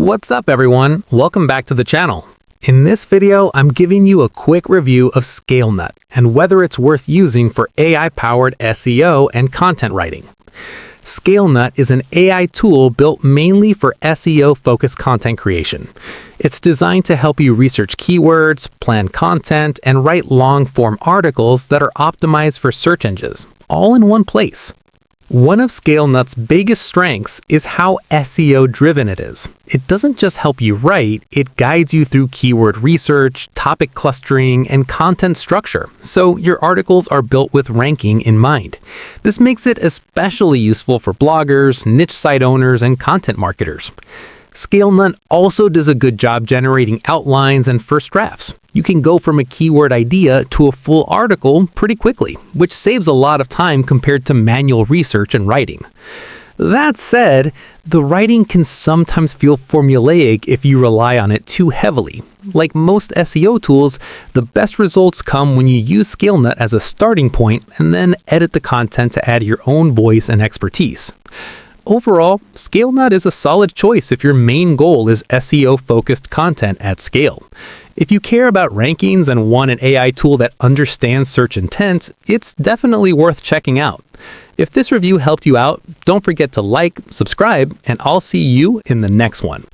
What's up everyone? Welcome back to the channel. In this video, I'm giving you a quick review of Scalenut and whether it's worth using for AI-powered SEO and content writing. Scalenut is an AI tool built mainly for SEO-focused content creation. It's designed to help you research keywords, plan content, and write long-form articles that are optimized for search engines, all in one place. One of Scalenut's biggest strengths is how SEO-driven it is. It doesn't just help you write, it guides you through keyword research, topic clustering, and content structure, so your articles are built with ranking in mind. This makes it especially useful for bloggers, niche site owners, and content marketers. Scalenut also does a good job generating outlines and first drafts. You can go from a keyword idea to a full article pretty quickly, which saves a lot of time compared to manual research and writing. That said, the writing can sometimes feel formulaic if you rely on it too heavily. Like most SEO tools, the best results come when you use Scalenut as a starting point and then edit the content to add your own voice and expertise. Overall, Scalenut is a solid choice if your main goal is SEO-focused content at scale. If you care about rankings and want an AI tool that understands search intent, it's definitely worth checking out. If this review helped you out, don't forget to like, subscribe, and I'll see you in the next one.